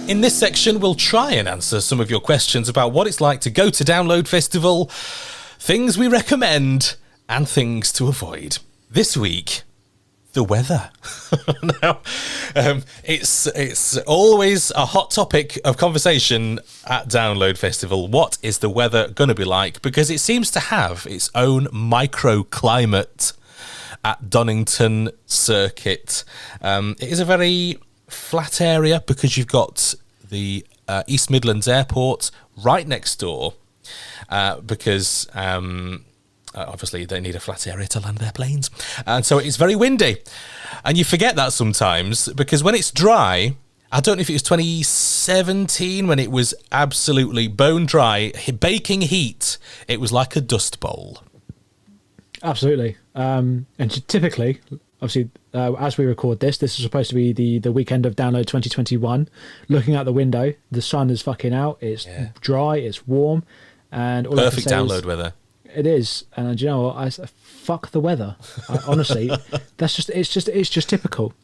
In this section, we'll try and answer some of your questions about what it's like to go to Download Festival, things we recommend, and things to avoid. This week, the weather. Now, it's always a hot topic of conversation at Download Festival. What is the weather going to be like? Because it seems to have its own microclimate at Donington Circuit. It is a very flat area because you've got the East Midlands Airport right next door because obviously they need a flat area to land their planes, and so it's very windy, and you forget that sometimes because when it's dry, I don't know if it was 2017 when it was absolutely bone dry, baking heat, it was like a dust bowl. Absolutely. And typically, obviously, as we record this is supposed to be the weekend of Download 2021. Looking out the window, the sun is fucking out. It's dry. It's warm, and all perfect download weather. It is, and you know what? Fuck the weather. Honestly, it's just typical.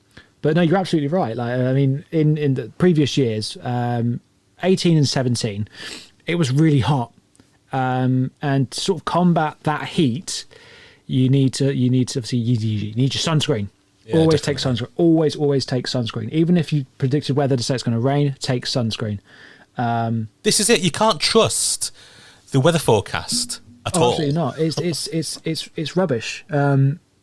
But no, you're absolutely right. Like, I mean, in the previous years, 18 and 17, it was really hot, and to sort of combat that heat, you need to obviously you need your sunscreen. Yeah, always take sunscreen. Always take sunscreen. Even if you predicted weather to say it's going to rain, take sunscreen. This is it. You can't trust the weather forecast at all. Absolutely not. It's rubbish.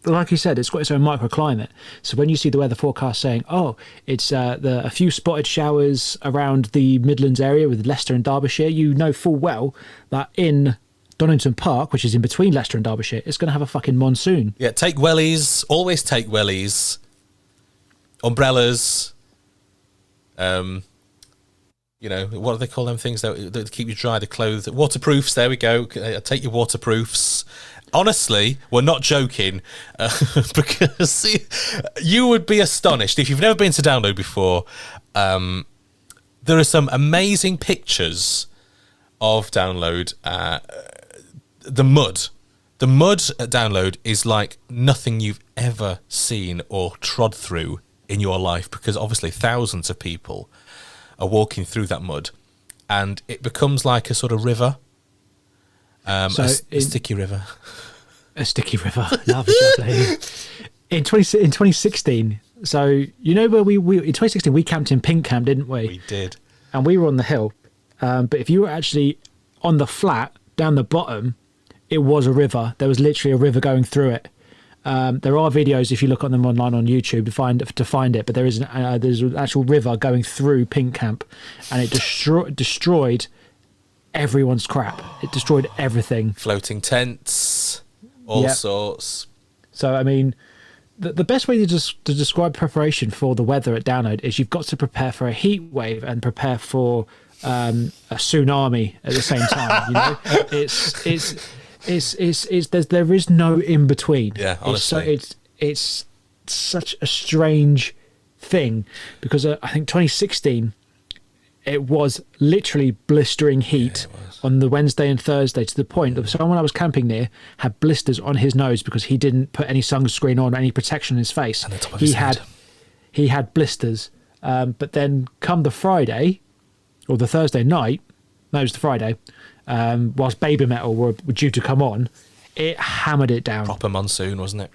Like you said, it's got its own microclimate. So when you see the weather forecast saying, "Oh, it's a few spotted showers around the Midlands area with Leicester and Derbyshire," you know full well that in Donington Park, which is in between Leicester and Derbyshire, it's going to have a fucking monsoon. Yeah, take wellies. Always take wellies. Umbrellas. You know, what do they call them things that keep you dry? The clothes. Waterproofs, there we go. Take your waterproofs. Honestly, we're not joking, because you would be astonished if you've never been to Download before. There are some amazing pictures of Download. The mud at Download is like nothing you've ever seen or trod through in your life, because obviously thousands of people are walking through that mud, and it becomes like a sort of river, a sticky river. A sticky river. Lovely. In 2016, so you know where we in 2016 we camped in Pink Camp, didn't we? We did, and we were on the hill. But if you were actually on the flat down the bottom, it was a river. There was literally a river going through it. There are videos if you look on them online on YouTube to find it, but there's an actual river going through Pink Camp, and it destroyed everyone's crap. It destroyed everything. Floating tents, all sorts. So I mean, the best way to describe preparation for the weather at Download is you've got to prepare for a heat wave and prepare for a tsunami at the same time. You know, there is no in between. Yeah, honestly, it's such a strange thing, because I think 2016 it was literally blistering heat on the Wednesday and Thursday, to the point that someone I was camping near had blisters on his nose because he didn't put any sunscreen on, any protection on his face. And the top of his head. He had blisters. But then come the Friday or the Thursday night, no, it was the Friday, whilst Baby Metal were due to come on, it hammered it down. Proper monsoon, wasn't it?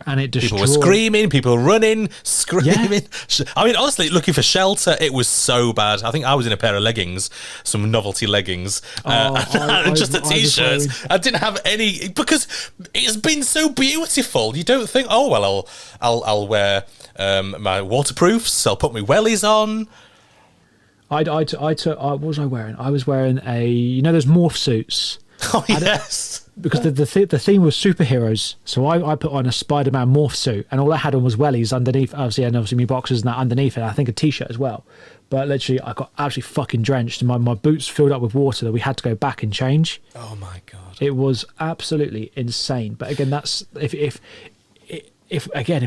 And it destroyed. People were screaming, people running, screaming. Yeah. I mean, honestly, looking for shelter, it was so bad. I think I was in a pair of leggings, some novelty leggings, just a t-shirt. I didn't have any, because it's been so beautiful. You don't think, oh well, I'll wear my waterproofs. I'll put my wellies on. What was I wearing? I was wearing those morph suits. Oh yes. Because the theme was superheroes, so I put on a Spider-Man morph suit, and all I had on was wellies underneath, obviously my boxers and that underneath it. I think a t-shirt as well. But literally, I got absolutely fucking drenched, and my boots filled up with water that we had to go back and change. Oh my god! It was absolutely insane. But again, that's if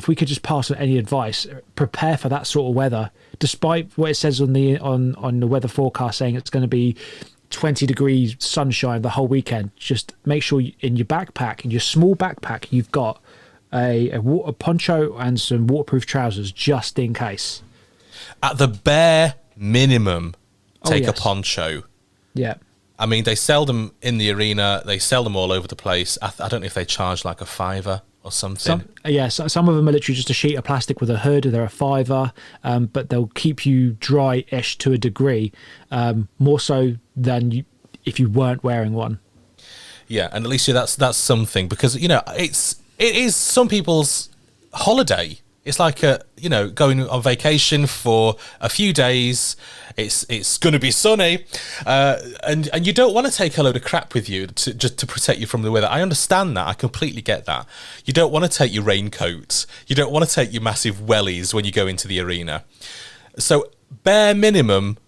we could just pass on any advice, prepare for that sort of weather. Despite what it says on the weather forecast saying it's going to be 20 degrees sunshine the whole weekend, just make sure in your backpack, in your small backpack, you've got a poncho and some waterproof trousers just in case. At the bare take a yes. poncho. Yeah. I mean, they sell them in the arena. They sell them all over the place. I don't know if they charge like a $5 or something. Some of them are literally just a sheet of plastic with a hood. They're a $5, but they'll keep you dry-ish to a degree, more so than if you weren't wearing one. Yeah, and at least that's something, because it is some people's holiday. It's like going on vacation for a few days. It's going to be sunny, and you don't want to take a load of crap with you just to protect you from the weather. I understand that. I completely get that. You don't want to take your raincoats. You don't want to take your massive wellies when you go into the arena. So bare minimum,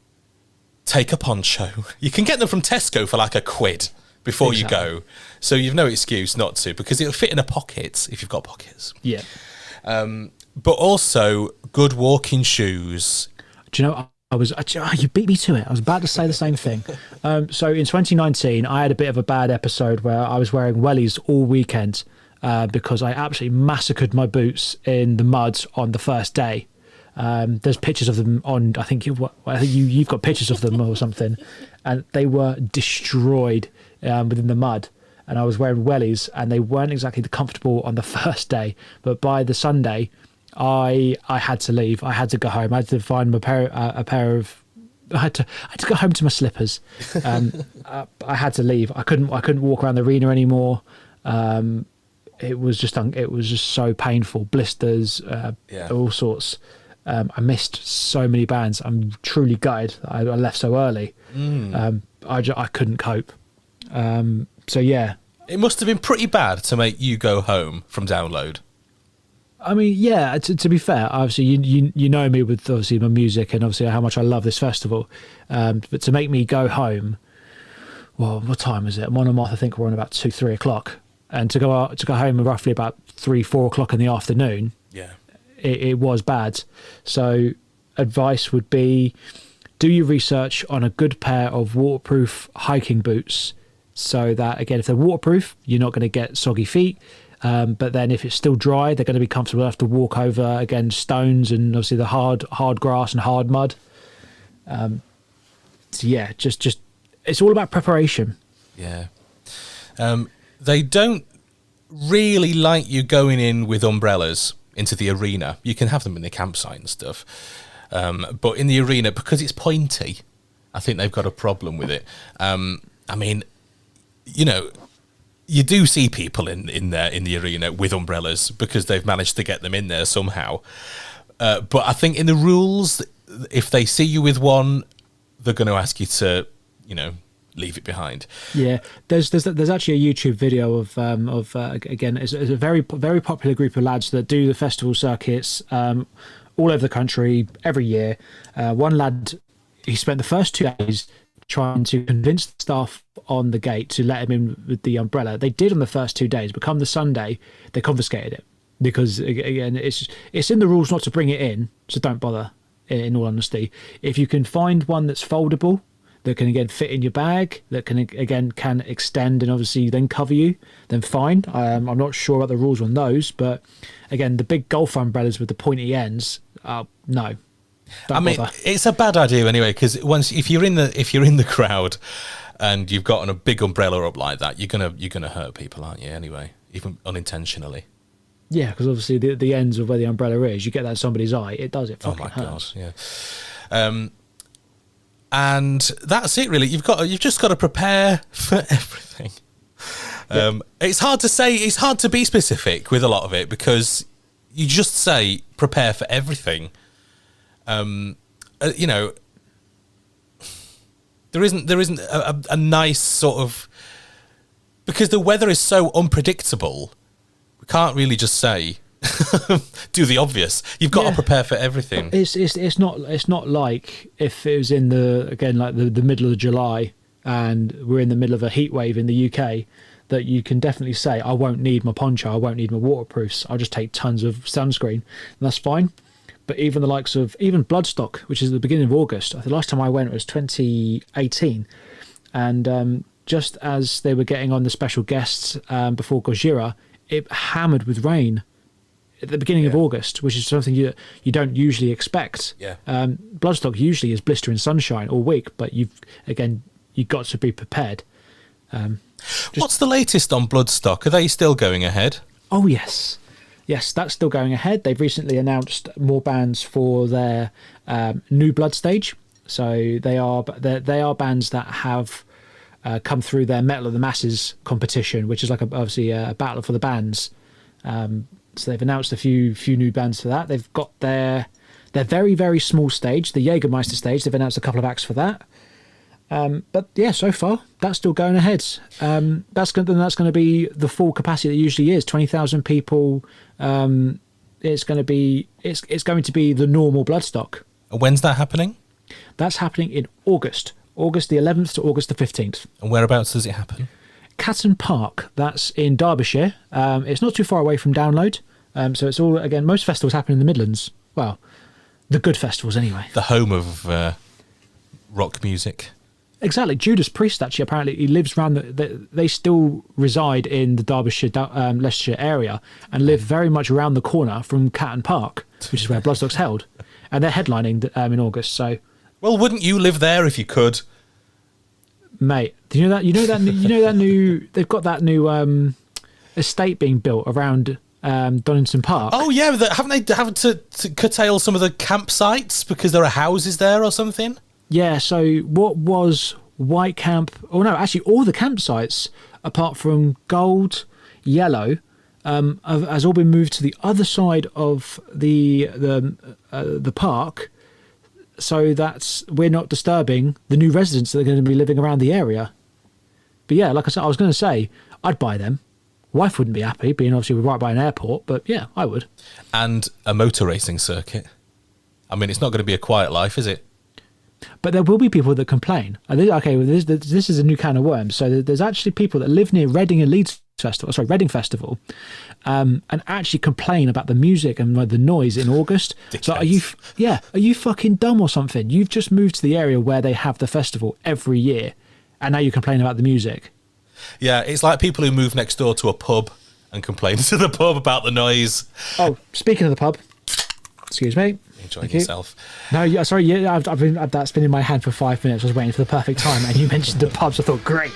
take a poncho. You can get them from Tesco for like £1 before you go. So you've no excuse not to, because it'll fit in a pocket if you've got pockets. Yeah. But also good walking shoes. Do you know, you beat me to it. I was about to say the same thing. So in 2019, I had a bit of a bad episode where I was wearing wellies all weekend because I absolutely massacred my boots in the mud on the first day. There's pictures of them on, I think you've got pictures of them or something, and they were destroyed within the mud. And I was wearing wellies, and they weren't exactly comfortable on the first day, but by the Sunday, I had to leave. I had to go home. I had to find a pair of. I had to go home to my slippers. I had to leave. I couldn't walk around the arena anymore. It was just so painful. Blisters, all sorts. I missed so many bands. I'm truly gutted. I left so early. I couldn't cope. So yeah, it must have been pretty bad to make you go home from Download. I mean, yeah. To be fair, obviously you know me with obviously my music and obviously how much I love this festival. But to make me go home, well, what time is it? I'm on a month. I think we're on about 2-3 o'clock, and to go home roughly about 3-4 o'clock in the afternoon. Yeah, it was bad. So advice would be, do your research on a good pair of waterproof hiking boots. So that, again, if they're waterproof, you're not going to get soggy feet. But then if it's still dry, they're going to be comfortable enough to walk over, again, stones and obviously the hard grass and hard mud. So yeah, just it's all about preparation. Yeah. They don't really like you going in with umbrellas into the arena. You can have them in the campsite and stuff. But in the arena, because it's pointy, I think they've got a problem with it. I mean, you do see people in the arena with umbrellas because they've managed to get them in there somehow. But I think in the rules, if they see you with one, they're going to ask you to, leave it behind. Yeah, there's actually a YouTube video of again, it's a very very popular group of lads that do the festival circuits all over the country every year. One lad, he spent the first 2 days trying to convince the staff on the gate to let him in with the umbrella. They did on the first 2 days, but come the Sunday, they confiscated it because, again, it's in the rules not to bring it in, so don't bother, in all honesty. If you can find one that's foldable, that can, again, fit in your bag, that can extend and obviously then cover you, then fine. I'm not sure about the rules on those, but, again, the big golf umbrellas with the pointy ends, no. Don't bother. It's a bad idea anyway, because if you're in the crowd and you've got a big umbrella up like that, you're gonna hurt people, aren't you? Anyway, even unintentionally. Yeah, because obviously the ends of where the umbrella is, you get that in somebody's eye, it does. It fucking hurts. God, yeah. And that's it, really. You've just got to prepare for everything. It's hard to say. It's hard to be specific with a lot of it because you just say prepare for everything. There isn't a nice sort of, because the weather is so unpredictable. We can't really just say do the obvious. You've got to prepare for everything. It's not like if it was in the middle of July and we're in the middle of a heat wave in the UK, that you can definitely say I won't need my poncho, I won't need my waterproofs, I'll just take tons of sunscreen, and that's fine. But even the likes of Bloodstock, which is the beginning of August, the last time I went was 2018, and just as they were getting on the special guests before Gojira, it hammered with rain. at the beginning of August, which is something you don't usually expect. Yeah. Bloodstock usually is blistering sunshine all week, but you've got to be prepared. What's the latest on Bloodstock? Are they still going ahead? Oh, yes. Yes, that's still going ahead. They've recently announced more bands for their new Blood stage. So they are bands that have come through their Metal of the Masses competition, which is like obviously a battle for the bands. So they've announced a few new bands for that. They've got their very, very small stage, the Jägermeister stage. They've announced a couple of acts for that. But yeah, so far that's still going ahead. That's going to be the full capacity that it usually is, 20,000 people. It's going to be the normal Bloodstock. When's that happening? That's happening in August the 11th to August the 15th. And whereabouts does it happen? Catton Park. That's in Derbyshire. It's not too far away from Download. So it's all, again, most festivals happen in the Midlands. Well, the good festivals anyway. The home of rock music. Exactly. Judas Priest, actually, apparently he lives around they still reside in the Derbyshire, Leicestershire area and live very much around the corner from Catton Park, which is where Bloodstock's held. And they're headlining in August, so... Well, wouldn't you live there if you could? Mate, do you know that new they've got that new estate being built around Donington Park? Oh yeah, haven't they had to curtail some of the campsites because there are houses there or something? Yeah, so what was White Camp... Oh no, actually all the campsites, apart from Gold, Yellow, has all been moved to the other side of the park, so that we're not disturbing the new residents that are going to be living around the area. But yeah, like I said, I was going to say, I'd buy them. Wife wouldn't be happy, being obviously we're right by an airport, but yeah, I would. And a motor racing circuit. I mean, it's not going to be a quiet life, is it? But there will be people that complain. This is a new can of worms. So there's actually people that live near Reading and Leeds Reading Festival, and actually complain about the music and the noise in August. So are you fucking dumb or something? You've just moved to the area where they have the festival every year, and now you complain about the music. Yeah, it's like people who move next door to a pub and complain to the pub about the noise. Oh, speaking of the pub, excuse me. Enjoying yourself. No, yeah, sorry. Yeah, that's been in my hand for 5 minutes. I was waiting for the perfect time, and you mentioned the pubs. I thought, great.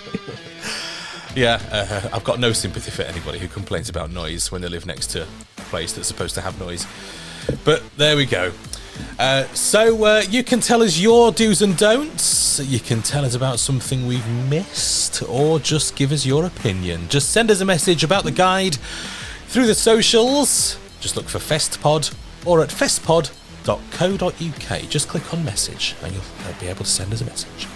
Yeah, I've got no sympathy for anybody who complains about noise when they live next to a place that's supposed to have noise. But there we go. So you can tell us your do's and don'ts. You can tell us about something we've missed, or just give us your opinion. Just send us a message about the guide through the socials. Just look for FestPod or at festpod.co.uk. Just click on message and you'll be able to send us a message.